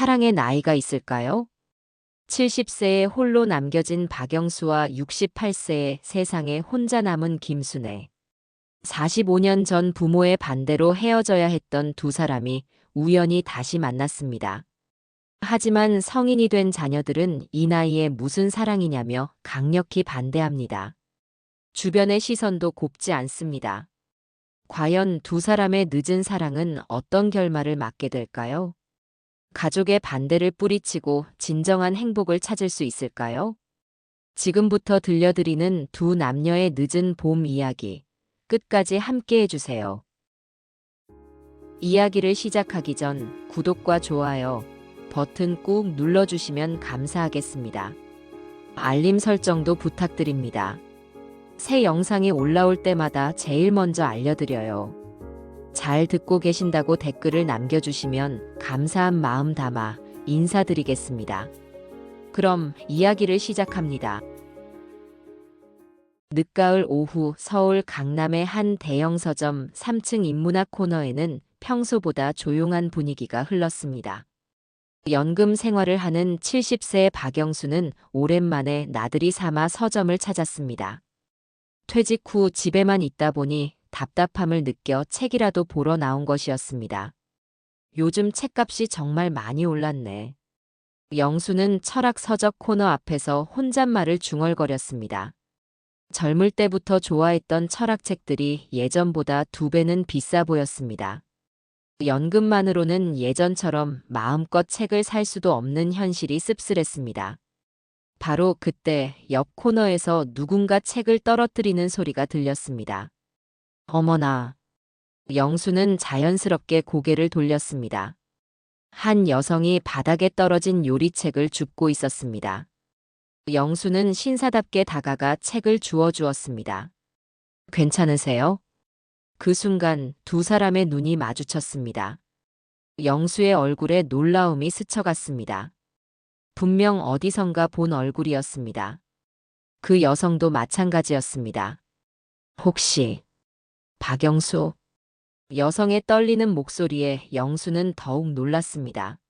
사랑의 나이가 있을까요? 70세에 홀로 남겨진 박영수와 68세에 세상에 혼자 남은 김순애. 45년 전 부모의 반대로 헤어져야 했던 두 사람이 우연히 다시 만났습니다. 하지만 성인이 된 자녀들은 이 나이에 무슨 사랑이냐며 강력히 반대합니다. 주변의 시선도 곱지 않습니다. 과연 두 사람의 늦은 사랑은 어떤 결말을 맞게 될까요? 가족의 반대를 뿌리치고 진정한 행복을 찾을 수 있을까요? 지금부터 들려드리는 두 남녀의 늦은 봄 이야기. 끝까지 함께 해주세요. 이야기를 시작하기 전 구독과 좋아요 버튼 꾹 눌러주시면 감사하겠습니다. 알림 설정도 부탁드립니다. 새 영상이 올라올 때마다 제일 먼저 알려드려요. 잘 듣고 계신다고 댓글을 남겨주시면 감사한 마음 담아 인사드리겠습니다. 그럼 이야기를 시작합니다. 늦가을 오후 서울 강남의 한 대형 서점 3층 인문학 코너에는 평소보다 조용한 분위기가 흘렀습니다. 연금 생활을 하는 70세의 박영수는 오랜만에 나들이 삼아 서점을 찾았습니다. 퇴직 후 집에만 있다 보니 답답함을 느껴 책이라도 보러 나온 것이었습니다. 요즘 책값이 정말 많이 올랐네. 영수는 철학 서적 코너 앞에서 혼잣말을 중얼거렸습니다. 젊을 때부터 좋아했던 철학책들이 예전보다 2배는 비싸 보였습니다. 연금만으로는 예전처럼 마음껏 책을 살 수도 없는 현실이 씁쓸했습니다. 바로 그때 옆 코너에서 누군가 책을 떨어뜨리는 소리가 들렸습니다. 어머나. 영수는 자연스럽게 고개를 돌렸습니다. 한 여성이 바닥에 떨어진 요리책을 줍고 있었습니다. 영수는 신사답게 다가가 책을 주었습니다. 괜찮으세요? 그 순간 두 사람의 눈이 마주쳤습니다. 영수의 얼굴에 놀라움이 스쳐갔습니다. 분명 어디선가 본 얼굴이었습니다. 그 여성도 마찬가지였습니다. 혹시 박영수? 여성의 떨리는 목소리에 영수는 더욱 놀랐습니다.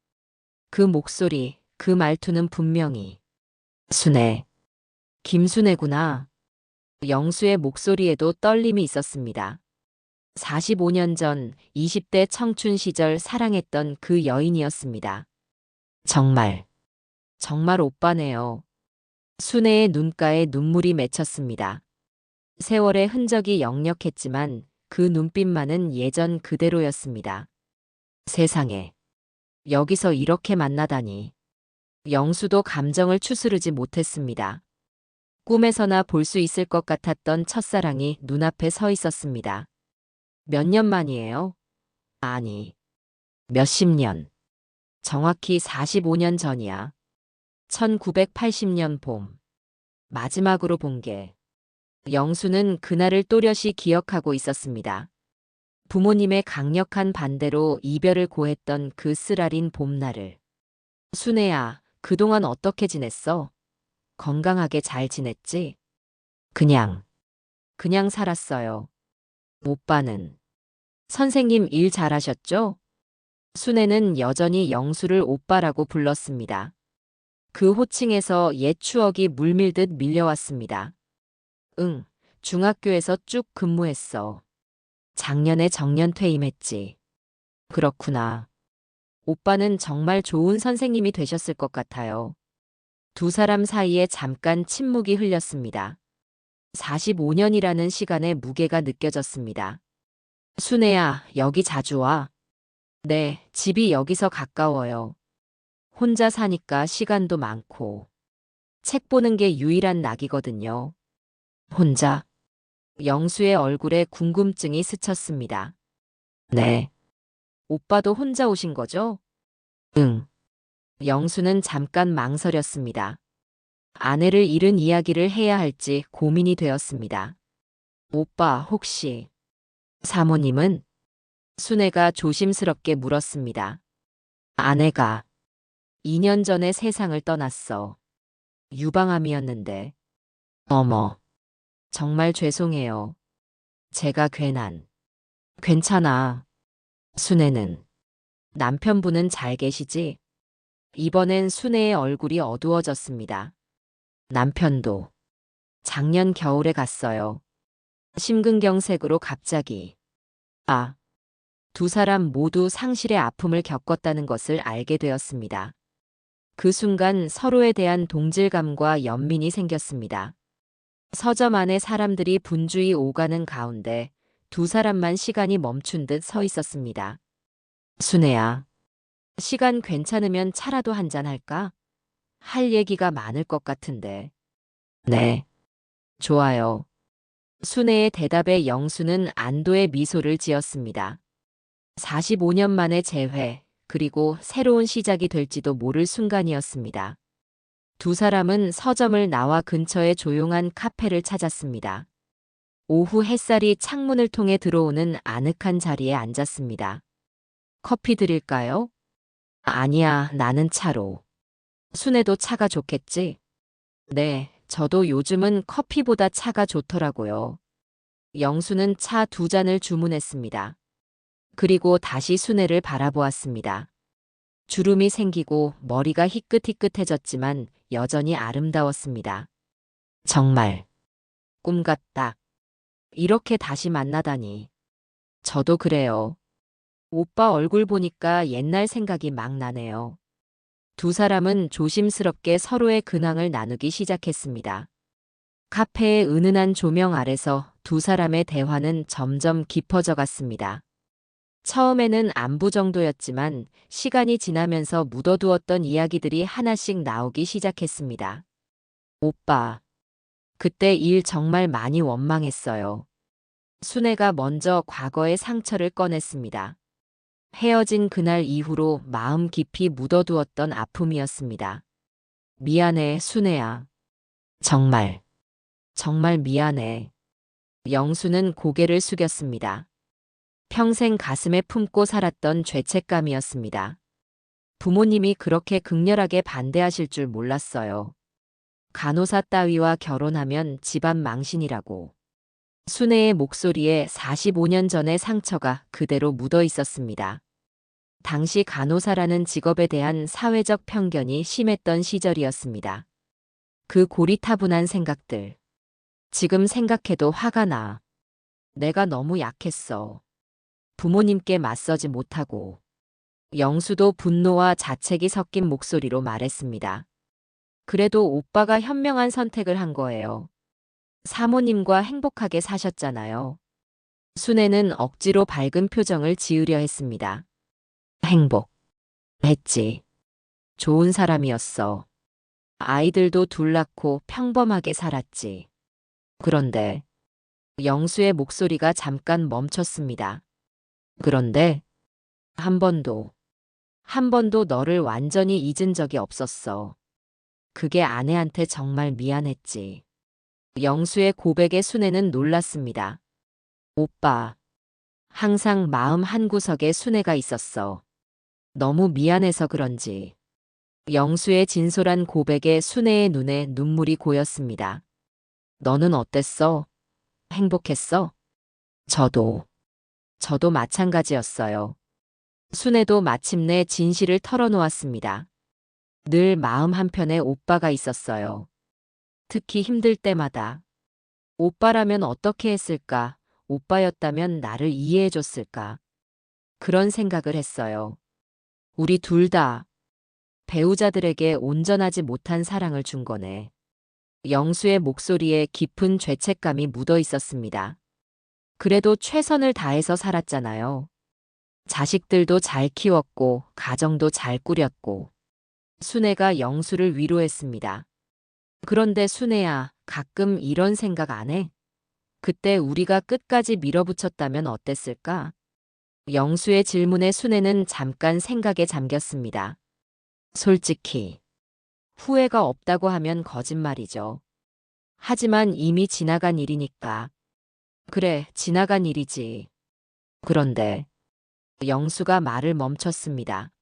그 목소리, 그 말투는 분명히 순애, 김순애구나. 영수의 목소리에도 떨림이 있었습니다. 45년 전 20대 청춘 시절 사랑했던 그 여인이었습니다. 정말 오빠네요. 순애의 눈가에 눈물이 맺혔습니다. 세월의 흔적이 역력했지만 그 눈빛만은 예전 그대로였습니다. 세상에, 여기서 이렇게 만나다니. 영수도 감정을 추스르지 못했습니다. 꿈에서나 볼 수 있을 것 같았던 첫사랑이 눈앞에 서 있었습니다. 몇 년 만이에요? 아니, 몇십 년. 정확히 45년 전이야. 1980년 봄. 마지막으로 본 게. 영수는 그날을 또렷이 기억하고 있었습니다. 부모님의 강력한 반대로 이별을 고했던 그 쓰라린 봄날을. 순애야, 그동안 어떻게 지냈어? 건강하게 잘 지냈지? 그냥 살았어요. 오빠는? 선생님 일 잘하셨죠? 순애는 여전히 영수를 오빠라고 불렀습니다. 그 호칭에서 옛 추억이 물밀듯 밀려왔습니다. 응, 중학교에서 쭉 근무했어. 작년에 정년 퇴임했지. 그렇구나. 오빠는 정말 좋은 선생님이 되셨을 것 같아요. 두 사람 사이에 잠깐 침묵이 흘렸습니다. 45년이라는 시간의 무게가 느껴졌습니다. 순애야, 여기 자주 와. 네, 집이 여기서 가까워요. 혼자 사니까 시간도 많고. 책 보는 게 유일한 낙이거든요. 혼자? 영수의 얼굴에 궁금증이 스쳤습니다. 네. 오빠도 혼자 오신 거죠? 응. 영수는 잠깐 망설였습니다. 아내를 잃은 이야기를 해야 할지 고민이 되었습니다. 오빠, 혹시 사모님은? 순애가 조심스럽게 물었습니다. 아내가 2년 전에 세상을 떠났어. 유방암이었는데. 어머, 정말 죄송해요. 제가 괜한. 괜찮아. 순애는. 남편분은 잘 계시지? 이번엔 순애의 얼굴이 어두워졌습니다. 남편도 작년 겨울에 갔어요. 심근경색으로 갑자기. 아, 두 사람 모두 상실의 아픔을 겪었다는 것을 알게 되었습니다. 그 순간 서로에 대한 동질감과 연민이 생겼습니다. 서점 안에 사람들이 분주히 오가는 가운데 두 사람만 시간이 멈춘 듯 서 있었습니다. 순애야, 시간 괜찮으면 차라도 한잔 할까? 할 얘기가 많을 것 같은데. 네, 좋아요. 순애의 대답에 영수는 안도의 미소를 지었습니다. 45년 만의 재회, 그리고 새로운 시작이 될지도 모를 순간이었습니다. 두 사람은 서점을 나와 근처의 조용한 카페를 찾았습니다. 오후 햇살이 창문을 통해 들어오는 아늑한 자리에 앉았습니다. 커피 드릴까요? 아니야, 나는 차로. 순애도 차가 좋겠지? 네, 저도 요즘은 커피보다 차가 좋더라고요. 영수는 차 2잔을 주문했습니다. 그리고 다시 순애를 바라보았습니다. 주름이 생기고 머리가 희끗희끗해졌지만 여전히 아름다웠습니다. 정말 꿈 같다. 이렇게 다시 만나다니. 저도 그래요. 오빠 얼굴 보니까 옛날 생각이 막 나네요. 두 사람은 조심스럽게 서로의 근황을 나누기 시작했습니다. 카페의 은은한 조명 아래서 두 사람의 대화는 점점 깊어져 갔습니다. 처음에는 안부 정도였지만 시간이 지나면서 묻어두었던 이야기들이 하나씩 나오기 시작했습니다. 오빠, 그때 일 정말 많이 원망했어요. 순애가 먼저 과거의 상처를 꺼냈습니다. 헤어진 그날 이후로 마음 깊이 묻어두었던 아픔이었습니다. 미안해, 순애야. 정말, 정말 미안해. 영수는 고개를 숙였습니다. 평생 가슴에 품고 살았던 죄책감이었습니다. 부모님이 그렇게 극렬하게 반대하실 줄 몰랐어요. 간호사 따위와 결혼하면 집안 망신이라고. 순애의 목소리에 45년 전의 상처가 그대로 묻어 있었습니다. 당시 간호사라는 직업에 대한 사회적 편견이 심했던 시절이었습니다. 그 고리타분한 생각들. 지금 생각해도 화가 나. 내가 너무 약했어. 부모님께 맞서지 못하고. 영수도 분노와 자책이 섞인 목소리로 말했습니다. 그래도 오빠가 현명한 선택을 한 거예요. 사모님과 행복하게 사셨잖아요. 순애는 억지로 밝은 표정을 지으려 했습니다. 행복. 했지. 좋은 사람이었어. 아이들도 둘 낳고 평범하게 살았지. 그런데 영수의 목소리가 잠깐 멈췄습니다. 그런데 한 번도 너를 완전히 잊은 적이 없었어. 그게 아내한테 정말 미안했지. 영수의 고백에 순애는 놀랐습니다. 오빠, 항상 마음 한구석에 순애가 있었어. 너무 미안해서 그런지. 영수의 진솔한 고백에 순애의 눈에 눈물이 고였습니다. 너는 어땠어? 행복했어? 저도, 저도 마찬가지였어요. 순애도 마침내 진실을 털어놓았습니다. 늘 마음 한편에 오빠가 있었어요. 특히 힘들 때마다. 오빠라면 어떻게 했을까? 오빠였다면 나를 이해해줬을까? 그런 생각을 했어요. 우리 둘 다 배우자들에게 온전하지 못한 사랑을 준 거네. 영수의 목소리에 깊은 죄책감이 묻어 있었습니다. 그래도 최선을 다해서 살았잖아요. 자식들도 잘 키웠고, 가정도 잘 꾸렸고. 순애가 영수를 위로했습니다. 그런데 순애야, 가끔 이런 생각 안 해? 그때 우리가 끝까지 밀어붙였다면 어땠을까? 영수의 질문에 순애는 잠깐 생각에 잠겼습니다. 솔직히, 후회가 없다고 하면 거짓말이죠. 하지만 이미 지나간 일이니까. 그래, 지나간 일이지. 그런데, 영수가 말을 멈췄습니다.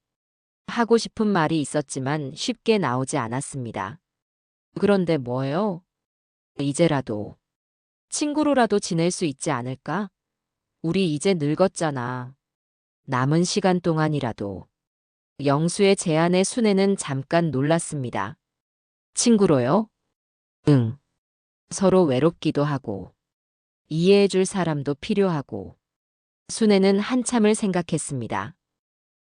하고 싶은 말이 있었지만 쉽게 나오지 않았습니다. 그런데 뭐예요? 이제라도 친구로라도 지낼 수 있지 않을까? 우리 이제 늙었잖아. 남은 시간 동안이라도. 영수의 제안에 순애는 잠깐 놀랐습니다. 친구로요? 응. 서로 외롭기도 하고, 이해해줄 사람도 필요하고. 순애는 한참을 생각했습니다.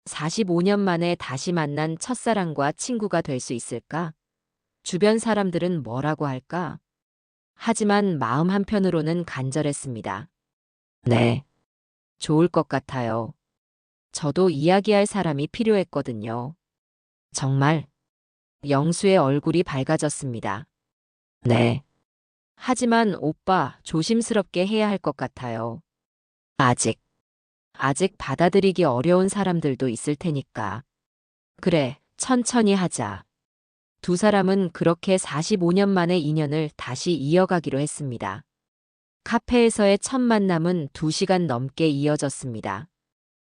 45년 만에 다시 만난 첫사랑과 친구가 될 수 있을까? 주변 사람들은 뭐라고 할까? 하지만 마음 한편으로는 간절했습니다. 네, 좋을 것 같아요. 저도 이야기할 사람이 필요했거든요. 정말 영수의 얼굴이 밝아졌습니다. 네. 하지만 오빠 조심스럽게 해야 할 것 같아요. 아직, 아직 받아들이기 어려운 사람들도 있을 테니까. 그래, 천천히 하자. 두 사람은 그렇게 45년 만의 인연을 다시 이어가기로 했습니다. 카페에서의 첫 만남은 2시간 넘게 이어졌습니다.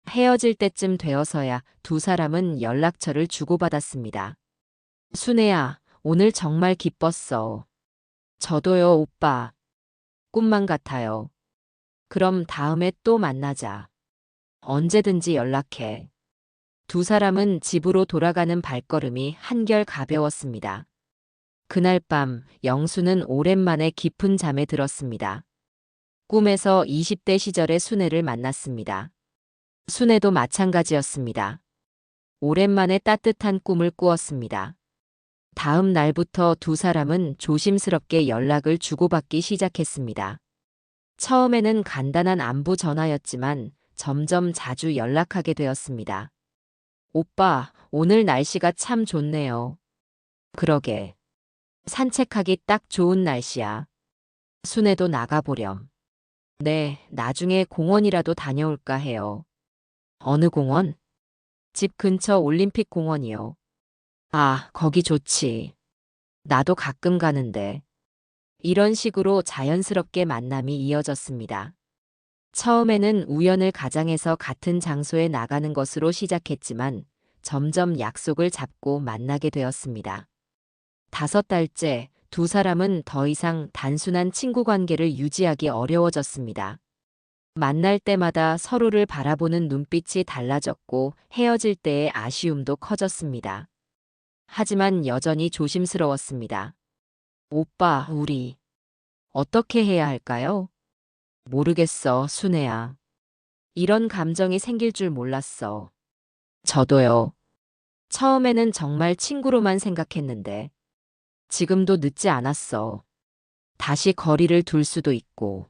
헤어질 때쯤 되어서야 두 사람은 연락처를 주고받았습니다. 순애야, 오늘 정말 기뻤어. 저도요, 오빠. 꿈만 같아요. 그럼 다음에 또 만나자. 언제든지 연락해. 두 사람은 집으로 돌아가는 발걸음이 한결 가벼웠습니다. 그날 밤 영수는 오랜만에 깊은 잠에 들었습니다. 꿈에서 20대 시절의 순애를 만났습니다. 순애도 마찬가지였습니다. 오랜만에 따뜻한 꿈을 꾸었습니다. 다음 날부터 두 사람은 조심스럽게 연락을 주고받기 시작했습니다. 처음에는 간단한 안부 전화였지만 점점 자주 연락하게 되었습니다. 오빠, 오늘 날씨가 참 좋네요. 그러게. 산책하기 딱 좋은 날씨야. 순애도 나가보렴. 네, 나중에 공원이라도 다녀올까 해요. 어느 공원? 집 근처 올림픽 공원이요. 아, 거기 좋지. 나도 가끔 가는데. 이런 식으로 자연스럽게 만남이 이어졌습니다. 처음에는 우연을 가장해서 같은 장소에 나가는 것으로 시작했지만 점점 약속을 잡고 만나게 되었습니다. 5달째 두 사람은 더 이상 단순한 친구 관계를 유지하기 어려워졌습니다. 만날 때마다 서로를 바라보는 눈빛이 달라졌고 헤어질 때의 아쉬움도 커졌습니다. 하지만 여전히 조심스러웠습니다. 오빠, 우리 어떻게 해야 할까요? 모르겠어, 순애야. 이런 감정이 생길 줄 몰랐어. 저도요. 처음에는 정말 친구로만 생각했는데 지금도 늦지 않았어. 다시 거리를 둘 수도 있고.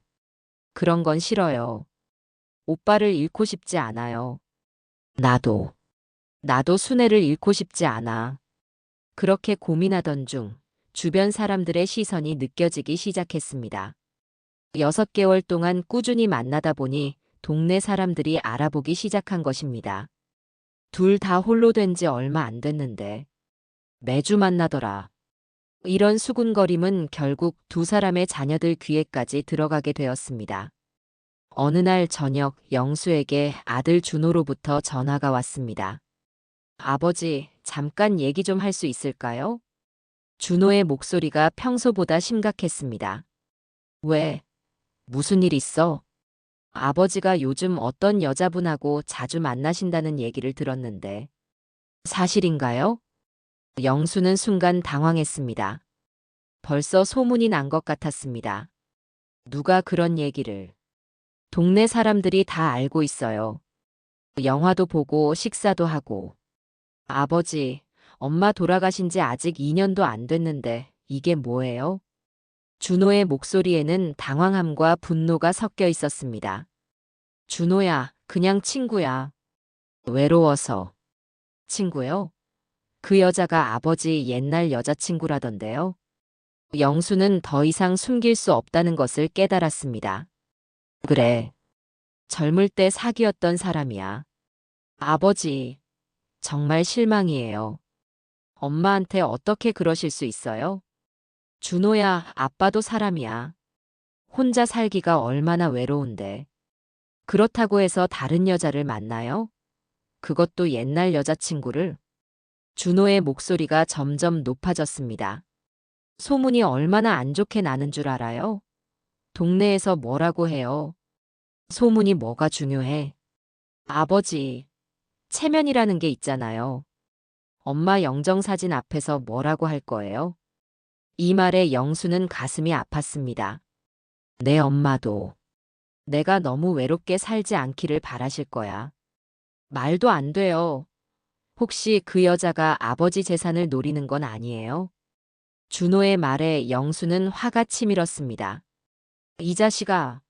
그런 건 싫어요. 오빠를 잃고 싶지 않아요. 나도. 나도 순애를 잃고 싶지 않아. 그렇게 고민하던 중 주변 사람들의 시선이 느껴지기 시작했습니다. 6개월 동안 꾸준히 만나다 보니 동네 사람들이 알아보기 시작한 것입니다. 둘 다 홀로 된 지 얼마 안 됐는데 매주 만나더라. 이런 수군거림은 결국 두 사람의 자녀들 귀에까지 들어가게 되었습니다. 어느 날 저녁 영수에게 아들 준호로부터 전화가 왔습니다. 아버지, 잠깐 얘기 좀 할 수 있을까요? 준호의 목소리가 평소보다 심각했습니다. 왜? 무슨 일 있어? 아버지가 요즘 어떤 여자분하고 자주 만나신다는 얘기를 들었는데. 사실인가요? 영수는 순간 당황했습니다. 벌써 소문이 난 것 같았습니다. 누가 그런 얘기를. 동네 사람들이 다 알고 있어요. 영화도 보고 식사도 하고. 아버지, 엄마 돌아가신 지 아직 2년도 안 됐는데 이게 뭐예요? 준호의 목소리에는 당황함과 분노가 섞여 있었습니다. 준호야, 그냥 친구야. 외로워서. 친구요? 그 여자가 아버지 옛날 여자친구라던데요. 영수는 더 이상 숨길 수 없다는 것을 깨달았습니다. 그래. 젊을 때 사귀었던 사람이야. 아버지, 정말 실망이에요. 엄마한테 어떻게 그러실 수 있어요? 준호야, 아빠도 사람이야. 혼자 살기가 얼마나 외로운데. 그렇다고 해서 다른 여자를 만나요? 그것도 옛날 여자친구를? 준호의 목소리가 점점 높아졌습니다. 소문이 얼마나 안 좋게 나는 줄 알아요? 동네에서 뭐라고 해요? 소문이 뭐가 중요해? 아버지, 체면이라는 게 있잖아요. 엄마 영정사진 앞에서 뭐라고 할 거예요? 이 말에 영수는 가슴이 아팠습니다. 내 엄마도 내가 너무 외롭게 살지 않기를 바라실 거야. 말도 안 돼요. 혹시 그 여자가 아버지 재산을 노리는 건 아니에요? 준호의 말에 영수는 화가 치밀었습니다. 이 자식아,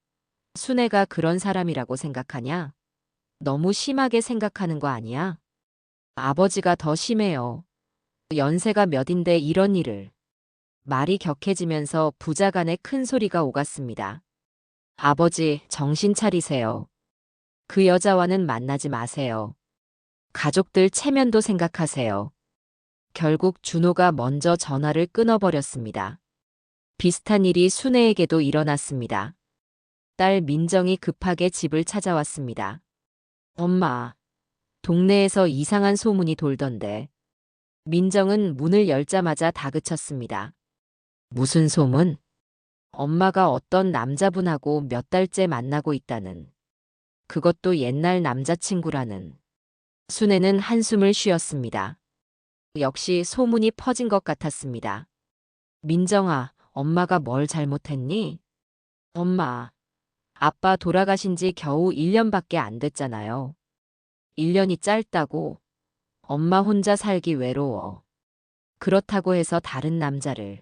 순애가 그런 사람이라고 생각하냐? 너무 심하게 생각하는 거 아니야? 아버지가 더 심해요. 연세가 몇인데 이런 일을. 말이 격해지면서 부자간에 큰 소리가 오갔습니다. 아버지, 정신 차리세요. 그 여자와는 만나지 마세요. 가족들 체면도 생각하세요. 결국 준호가 먼저 전화를 끊어버렸습니다. 비슷한 일이 순애에게도 일어났습니다. 딸 민정이 급하게 집을 찾아왔습니다. 엄마, 동네에서 이상한 소문이 돌던데. 민정은 문을 열자마자 다그쳤습니다. 무슨 소문? 엄마가 어떤 남자분하고 몇 달째 만나고 있다는. 그것도 옛날 남자친구라는. 순애는 한숨을 쉬었습니다. 역시 소문이 퍼진 것 같았습니다. 민정아, 엄마가 뭘 잘못했니? 엄마, 아빠 돌아가신 지 겨우 1년밖에 안 됐잖아요. 1년이 짧다고. 엄마 혼자 살기 외로워. 그렇다고 해서 다른 남자를.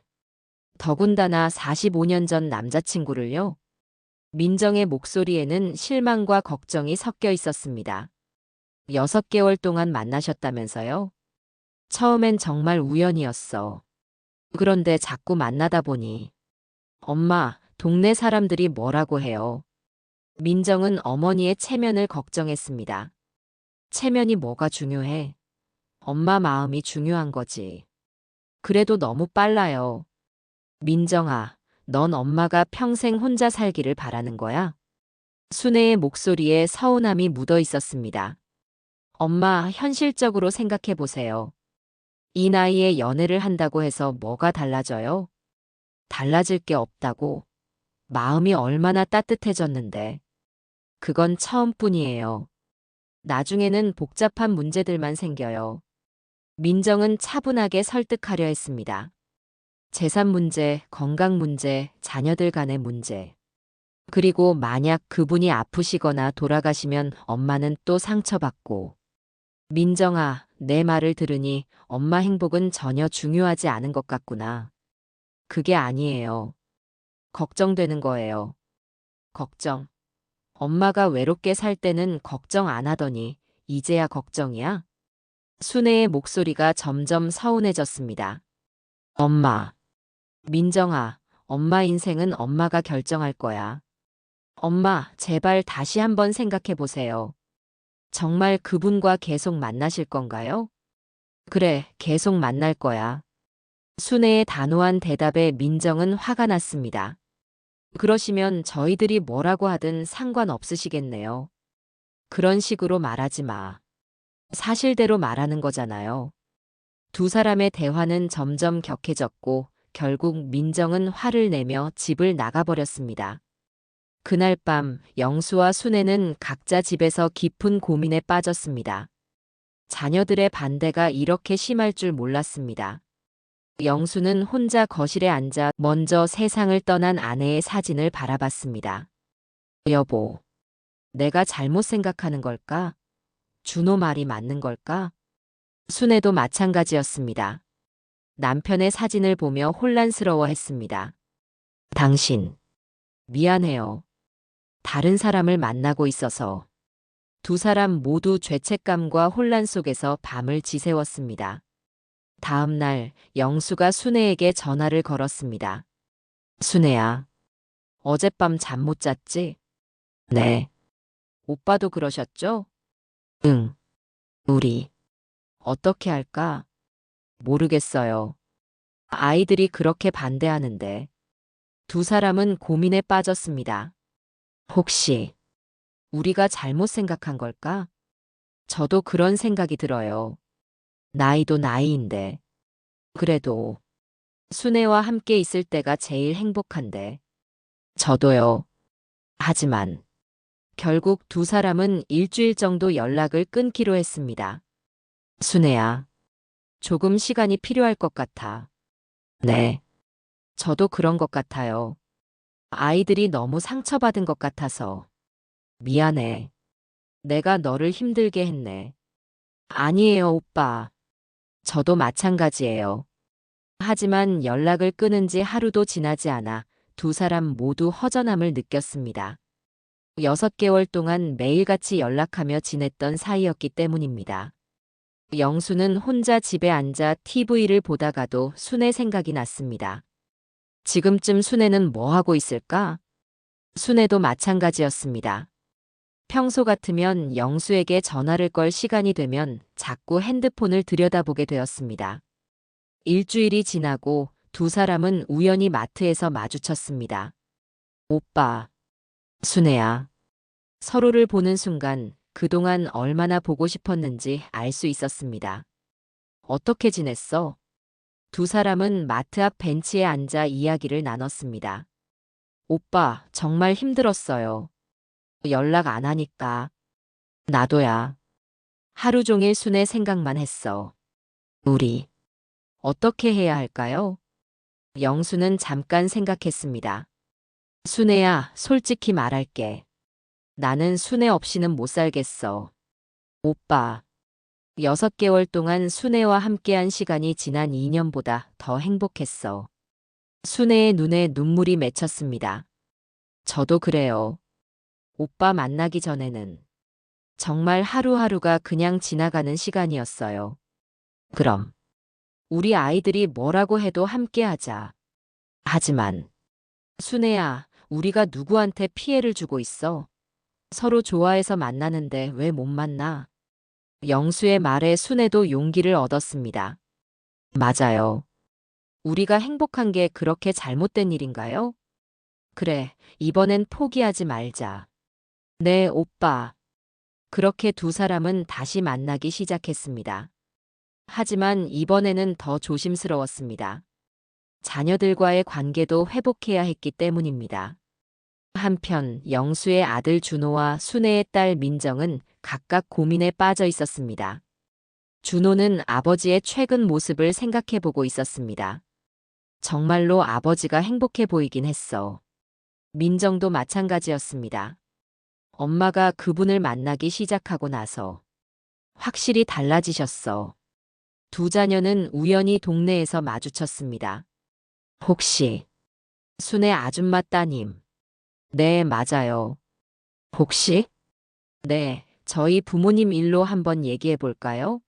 더군다나 45년 전 남자친구를요? 민정의 목소리에는 실망과 걱정이 섞여 있었습니다. 6개월 동안 만나셨다면서요? 처음엔 정말 우연이었어. 그런데 자꾸 만나다 보니. 엄마, 동네 사람들이 뭐라고 해요? 민정은 어머니의 체면을 걱정했습니다. 체면이 뭐가 중요해? 엄마 마음이 중요한 거지. 그래도 너무 빨라요. 민정아, 넌 엄마가 평생 혼자 살기를 바라는 거야? 순애의 목소리에 서운함이 묻어 있었습니다. 엄마, 현실적으로 생각해 보세요. 이 나이에 연애를 한다고 해서 뭐가 달라져요? 달라질 게 없다고. 마음이 얼마나 따뜻해졌는데. 그건 처음뿐이에요. 나중에는 복잡한 문제들만 생겨요. 민정은 차분하게 설득하려 했습니다. 재산 문제, 건강 문제, 자녀들 간의 문제. 그리고 만약 그분이 아프시거나 돌아가시면 엄마는 또 상처받고. 민정아, 내 말을 들으니 엄마 행복은 전혀 중요하지 않은 것 같구나. 그게 아니에요. 걱정되는 거예요. 걱정. 엄마가 외롭게 살 때는 걱정 안 하더니 이제야 걱정이야? 순애의 목소리가 점점 서운해졌습니다. 엄마. 민정아, 엄마 인생은 엄마가 결정할 거야. 엄마, 제발 다시 한번 생각해 보세요. 정말 그분과 계속 만나실 건가요? 그래, 계속 만날 거야. 순애의 단호한 대답에 민정은 화가 났습니다. 그러시면 저희들이 뭐라고 하든 상관없으시겠네요. 그런 식으로 말하지 마. 사실대로 말하는 거잖아요. 두 사람의 대화는 점점 격해졌고 결국 민정은 화를 내며 집을 나가버렸습니다. 그날 밤 영수와 순애는 각자 집에서 깊은 고민에 빠졌습니다. 자녀들의 반대가 이렇게 심할 줄 몰랐습니다. 영수는 혼자 거실에 앉아 먼저 세상을 떠난 아내의 사진을 바라봤습니다. 여보, 내가 잘못 생각하는 걸까? 준호 말이 맞는 걸까? 순애도 마찬가지였습니다. 남편의 사진을 보며 혼란스러워했습니다. 당신, 미안해요. 다른 사람을 만나고 있어서. 두 사람 모두 죄책감과 혼란 속에서 밤을 지새웠습니다. 다음 날 영수가 순애에게 전화를 걸었습니다. 순애야, 어젯밤 잠 못 잤지? 네. 오빠도 그러셨죠? 응. 우리 어떻게 할까? 모르겠어요. 아이들이 그렇게 반대하는데. 두 사람은 고민에 빠졌습니다. 혹시 우리가 잘못 생각한 걸까? 저도 그런 생각이 들어요. 나이도 나이인데. 그래도 순애와 함께 있을 때가 제일 행복한데. 저도요. 하지만 결국 두 사람은 일주일 정도 연락을 끊기로 했습니다. 순애야, 조금 시간이 필요할 것 같아. 네, 저도 그런 것 같아요. 아이들이 너무 상처받은 것 같아서. 미안해. 내가 너를 힘들게 했네. 아니에요, 오빠. 저도 마찬가지예요. 하지만 연락을 끊은 지 하루도 지나지 않아 두 사람 모두 허전함을 느꼈습니다. 6개월 동안 매일같이 연락하며 지냈던 사이였기 때문입니다. 영수는 혼자 집에 앉아 TV를 보다가도 순애 생각이 났습니다. 지금쯤 순애는 뭐 하고 있을까? 순애도 마찬가지였습니다. 평소 같으면 영수에게 전화를 걸 시간이 되면 자꾸 핸드폰을 들여다보게 되었습니다. 일주일이 지나고 두 사람은 우연히 마트에서 마주쳤습니다. 오빠, 순애야. 서로를 보는 순간 그동안 얼마나 보고 싶었는지 알 수 있었습니다. 어떻게 지냈어? 두 사람은 마트 앞 벤치에 앉아 이야기를 나눴습니다. 오빠, 정말 힘들었어요. 연락 안 하니까. 나도야. 하루 종일 순애 생각만 했어. 우리, 어떻게 해야 할까요? 영수는 잠깐 생각했습니다. 순애야, 솔직히 말할게. 나는 순애 없이는 못 살겠어. 오빠, 6개월 동안 순애와 함께한 시간이 지난 2년보다 더 행복했어. 순애의 눈에 눈물이 맺혔습니다. 저도 그래요. 오빠 만나기 전에는 정말 하루하루가 그냥 지나가는 시간이었어요. 그럼, 우리 아이들이 뭐라고 해도 함께하자. 하지만, 순애야, 우리가 누구한테 피해를 주고 있어? 서로 좋아해서 만나는데 왜 못 만나? 영수의 말에 순애도 용기를 얻었습니다. 맞아요. 우리가 행복한 게 그렇게 잘못된 일인가요? 그래, 이번엔 포기하지 말자. 네, 오빠. 그렇게 두 사람은 다시 만나기 시작했습니다. 하지만 이번에는 더 조심스러웠습니다. 자녀들과의 관계도 회복해야 했기 때문입니다. 한편 영수의 아들 준호와 순애의 딸 민정은 각각 고민에 빠져 있었습니다. 준호는 아버지의 최근 모습을 생각해 보고 있었습니다. 정말로 아버지가 행복해 보이긴 했어. 민정도 마찬가지였습니다. 엄마가 그분을 만나기 시작하고 나서 확실히 달라지셨어. 두 자녀는 우연히 동네에서 마주쳤습니다. 혹시 순애 아줌마 따님? 네, 맞아요. 혹시? 네, 저희 부모님 일로 한번 얘기해 볼까요?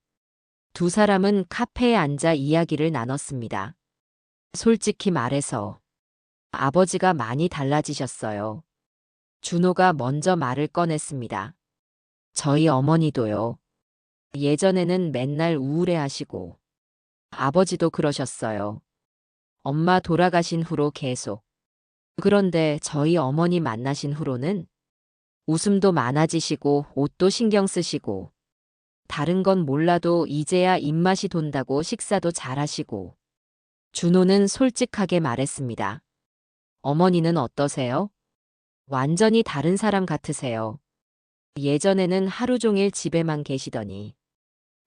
두 사람은 카페에 앉아 이야기를 나눴습니다. 솔직히 말해서 아버지가 많이 달라지셨어요. 준호가 먼저 말을 꺼냈습니다. 저희 어머니도요. 예전에는 맨날 우울해하시고 아버지도 그러셨어요. 엄마 돌아가신 후로 계속. 그런데 저희 어머니 만나신 후로는 웃음도 많아지시고 옷도 신경 쓰시고 다른 건 몰라도 이제야 입맛이 돈다고 식사도 잘하시고. 준호는 솔직하게 말했습니다. 어머니는 어떠세요? 완전히 다른 사람 같으세요. 예전에는 하루 종일 집에만 계시더니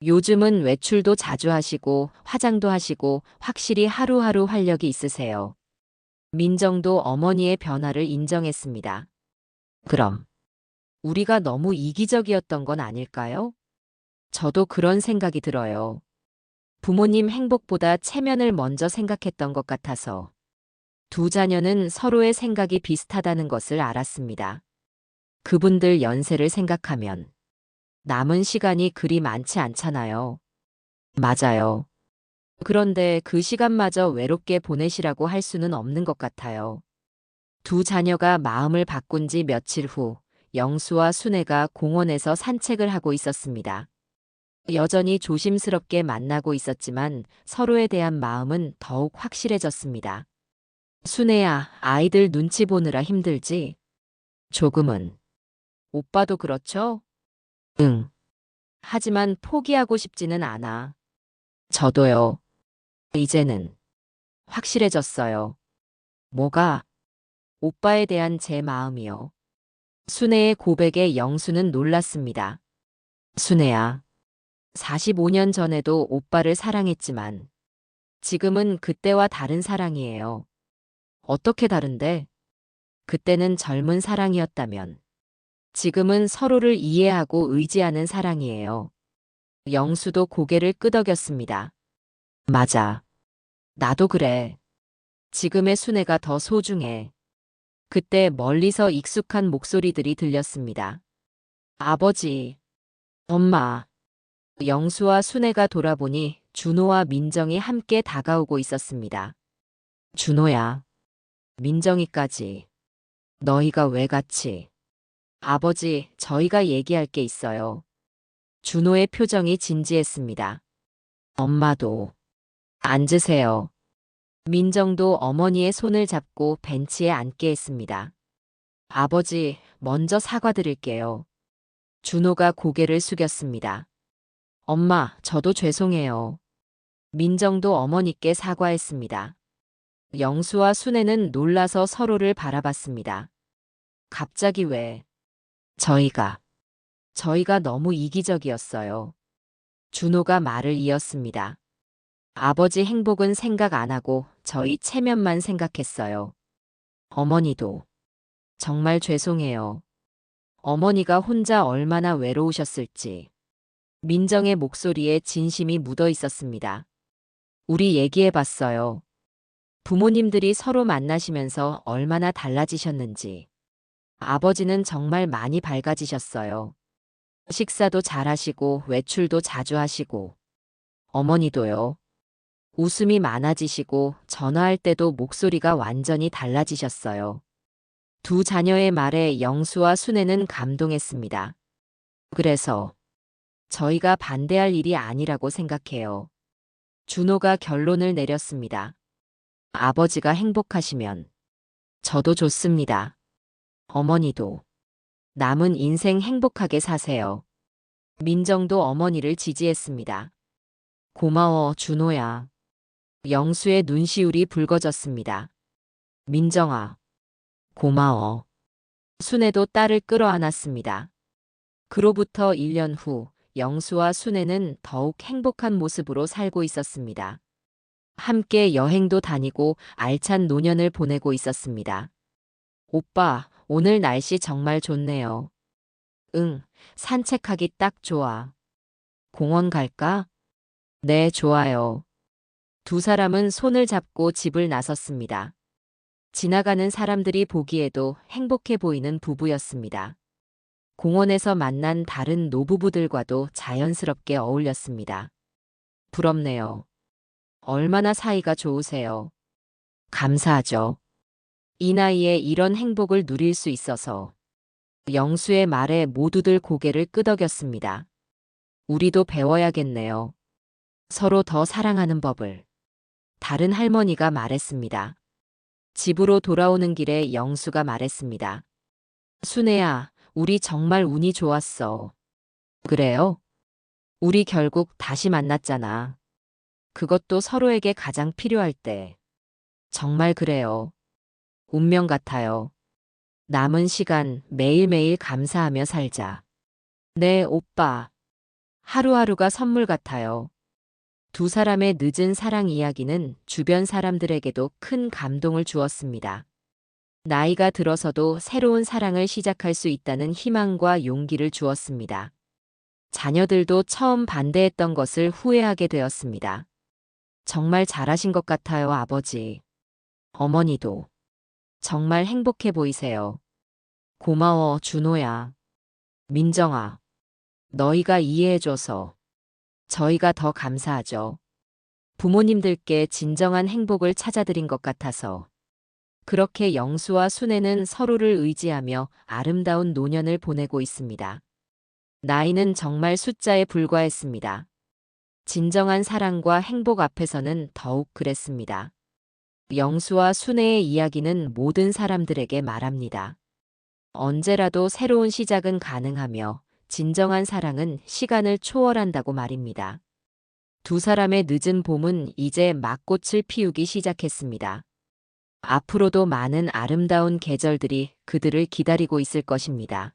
요즘은 외출도 자주 하시고 화장도 하시고 확실히 하루하루 활력이 있으세요. 민정도 어머니의 변화를 인정했습니다. 그럼 우리가 너무 이기적이었던 건 아닐까요? 저도 그런 생각이 들어요. 부모님 행복보다 체면을 먼저 생각했던 것 같아서. 두 자녀는 서로의 생각이 비슷하다는 것을 알았습니다. 그분들 연세를 생각하면 남은 시간이 그리 많지 않잖아요. 맞아요. 그런데 그 시간마저 외롭게 보내시라고 할 수는 없는 것 같아요. 두 자녀가 마음을 바꾼 지 며칠 후 영수와 순애가 공원에서 산책을 하고 있었습니다. 여전히 조심스럽게 만나고 있었지만 서로에 대한 마음은 더욱 확실해졌습니다. 순애야, 아이들 눈치 보느라 힘들지? 조금은. 오빠도 그렇죠? 응. 하지만 포기하고 싶지는 않아. 저도요. 이제는 확실해졌어요. 뭐가? 오빠에 대한 제 마음이요. 순애의 고백에 영수는 놀랐습니다. 순애야, 45년 전에도 오빠를 사랑했지만 지금은 그때와 다른 사랑이에요. 어떻게 다른데? 그때는 젊은 사랑이었다면 지금은 서로를 이해하고 의지하는 사랑이에요. 영수도 고개를 끄덕였습니다. 맞아. 나도 그래. 지금의 순애가 더 소중해. 그때 멀리서 익숙한 목소리들이 들렸습니다. 아버지, 엄마. 영수와 순애가 돌아보니 준호와 민정이 함께 다가오고 있었습니다. 준호야, 민정이까지. 너희가 왜 같이? 아버지, 저희가 얘기할 게 있어요. 준호의 표정이 진지했습니다. 엄마도. 앉으세요. 민정도 어머니의 손을 잡고 벤치에 앉게 했습니다. 아버지, 먼저 사과드릴게요. 준호가 고개를 숙였습니다. 엄마, 저도 죄송해요. 민정도 어머니께 사과했습니다. 영수와 순애는 놀라서 서로를 바라봤습니다. 갑자기 왜? 저희가 너무 이기적이었어요. 준호가 말을 이었습니다. 아버지 행복은 생각 안 하고 저희 체면만 생각했어요. 어머니도. 정말 죄송해요. 어머니가 혼자 얼마나 외로우셨을지. 민정의 목소리에 진심이 묻어 있었습니다. 우리 얘기해 봤어요. 부모님들이 서로 만나시면서 얼마나 달라지셨는지. 아버지는 정말 많이 밝아지셨어요. 식사도 잘하시고 외출도 자주 하시고. 어머니도요. 웃음이 많아지시고 전화할 때도 목소리가 완전히 달라지셨어요. 두 자녀의 말에 영수와 순애는 감동했습니다. 그래서 저희가 반대할 일이 아니라고 생각해요. 준호가 결론을 내렸습니다. 아버지가 행복하시면 저도 좋습니다. 어머니도 남은 인생 행복하게 사세요. 민정도 어머니를 지지했습니다. 고마워, 준호야. 영수의 눈시울이 붉어졌습니다. 민정아, 고마워. 순애도 딸을 끌어안았습니다. 그로부터 1년 후 영수와 순애는 더욱 행복한 모습으로 살고 있었습니다. 함께 여행도 다니고 알찬 노년을 보내고 있었습니다. 오빠, 오늘 날씨 정말 좋네요. 응, 산책하기 딱 좋아. 공원 갈까? 네, 좋아요. 두 사람은 손을 잡고 집을 나섰습니다. 지나가는 사람들이 보기에도 행복해 보이는 부부였습니다. 공원에서 만난 다른 노부부들과도 자연스럽게 어울렸습니다. 부럽네요. 얼마나 사이가 좋으세요. 감사하죠. 이 나이에 이런 행복을 누릴 수 있어서. 영수의 말에 모두들 고개를 끄덕였습니다. 우리도 배워야겠네요. 서로 더 사랑하는 법을. 다른 할머니가 말했습니다. 집으로 돌아오는 길에 영수가 말했습니다. 순애야, 우리 정말 운이 좋았어. 그래요? 우리 결국 다시 만났잖아. 그것도 서로에게 가장 필요할 때. 정말 그래요. 운명 같아요. 남은 시간 매일매일 감사하며 살자. 네, 오빠. 하루하루가 선물 같아요. 두 사람의 늦은 사랑 이야기는 주변 사람들에게도 큰 감동을 주었습니다. 나이가 들어서도 새로운 사랑을 시작할 수 있다는 희망과 용기를 주었습니다. 자녀들도 처음 반대했던 것을 후회하게 되었습니다. 정말 잘하신 것 같아요, 아버지. 어머니도. 정말 행복해 보이세요. 고마워, 준호야. 민정아. 너희가 이해해줘서 저희가 더 감사하죠. 부모님들께 진정한 행복을 찾아드린 것 같아서. 그렇게 영수와 순애는 서로를 의지하며 아름다운 노년을 보내고 있습니다. 나이는 정말 숫자에 불과했습니다. 진정한 사랑과 행복 앞에서는 더욱 그랬습니다. 영수와 순애의 이야기는 모든 사람들에게 말합니다. 언제라도 새로운 시작은 가능하며 진정한 사랑은 시간을 초월한다고 말입니다. 두 사람의 늦은 봄은 이제 막 꽃을 피우기 시작했습니다. 앞으로도 많은 아름다운 계절들이 그들을 기다리고 있을 것입니다.